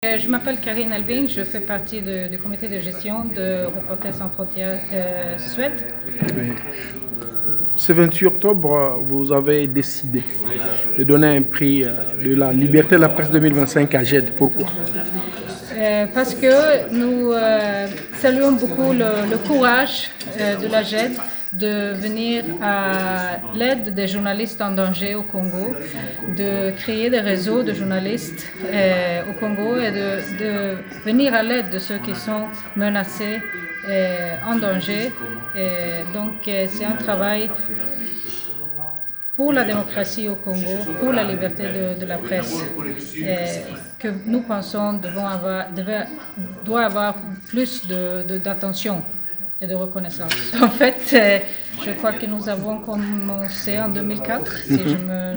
Je m'appelle Karine Elving, je fais partie du comité de gestion de Reporters sans frontières Suède. Oui. Ce 28 octobre, vous avez décidé de donner un prix de la liberté de la presse 2025 à GED. Pourquoi? Parce que nous saluons beaucoup le courage de la GED de venir à l'aide des journalistes en danger au Congo, de créer des réseaux de journalistes au Congo et de venir à l'aide de ceux qui sont menacés en danger. Donc c'est un travail pour la démocratie au Congo, pour la liberté de la presse, que nous pensons doit avoir plus d'attention et de reconnaissance. En fait, je crois que nous avons commencé en 2004, si je me...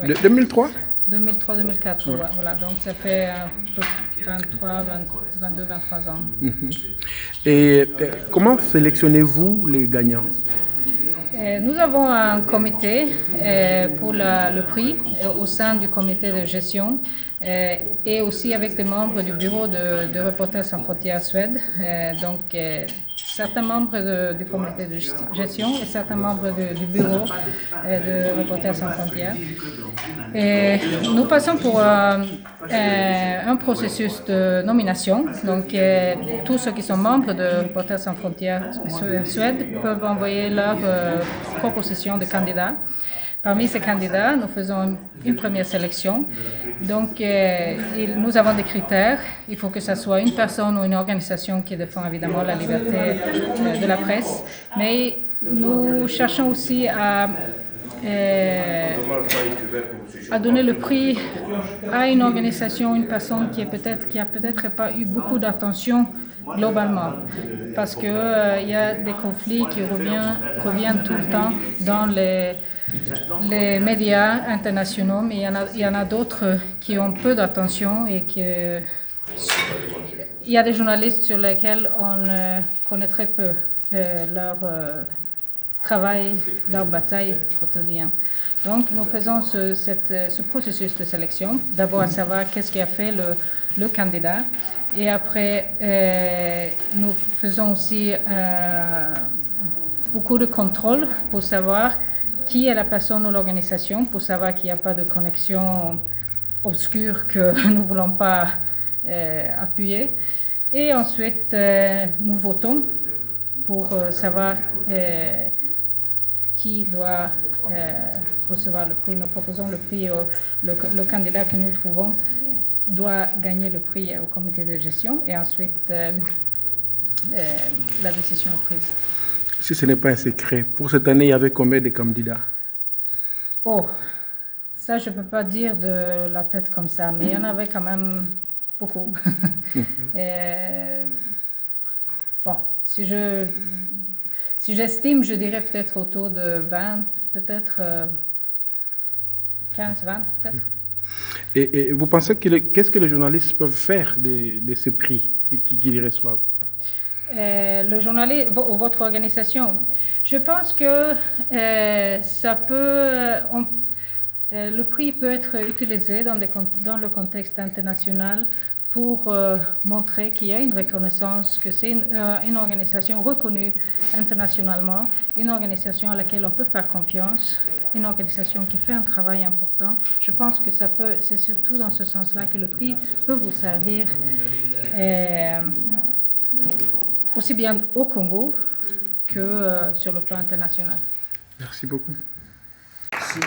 ouais. 2003 2003-2004, ouais. Voilà, donc ça fait 22-23 ans. Et comment sélectionnez-vous les gagnants? Nous avons un comité pour le prix au sein du comité de gestion et aussi avec des membres du bureau de Reporters sans frontières Suède. Donc, certains membres du comité de gestion et certains membres du bureau de Reporters sans frontières. Et nous passons pour un processus de nomination. Donc, tous ceux qui sont membres de Reporters sans frontières Suède peuvent envoyer leur proposition de candidats. Parmi ces candidats, nous faisons une première sélection. Donc, nous avons des critères. Il faut que ce soit une personne ou une organisation qui défend évidemment la liberté de la presse. Mais nous cherchons aussi à donner le prix à une organisation, une personne qui a peut-être pas eu beaucoup d'attention globalement, parce que il y a des conflits qui reviennent tout le temps dans les médias internationaux, mais il y en a d'autres qui ont peu d'attention et il y a des journalistes sur lesquels on connaît très peu leur travail, leur bataille quotidienne. Donc nous faisons ce processus de sélection, d'abord à savoir qu'est-ce qui a fait le candidat, et après nous faisons aussi beaucoup de contrôle pour savoir qui est la personne ou l'organisation, pour savoir qu'il n'y a pas de connexion obscure que nous ne voulons pas appuyer. Et ensuite, nous votons pour savoir qui doit recevoir le prix. Nous proposons le prix, le candidat que nous trouvons doit gagner le prix au comité de gestion et ensuite la décision est prise. Si ce n'est pas un secret, pour cette année, il y avait combien de candidats? Oh, ça je ne peux pas dire de la tête comme ça, mais il y en avait quand même beaucoup. Bon, si j'estime, je dirais peut-être autour de 20, peut-être 15, 20, peut-être. Et vous pensez qu'est-ce que les journalistes peuvent faire de ce prix qu'ils reçoivent? Le journaliste ou votre organisation, je pense que ça peut, le prix peut être utilisé dans le contexte international pour montrer qu'il y a une reconnaissance, que c'est une organisation reconnue internationalement, une organisation à laquelle on peut faire confiance, une organisation qui fait un travail important. Je pense que c'est surtout dans ce sens-là que le prix peut vous servir aussi bien au Congo que sur le plan international. Merci beaucoup. Merci.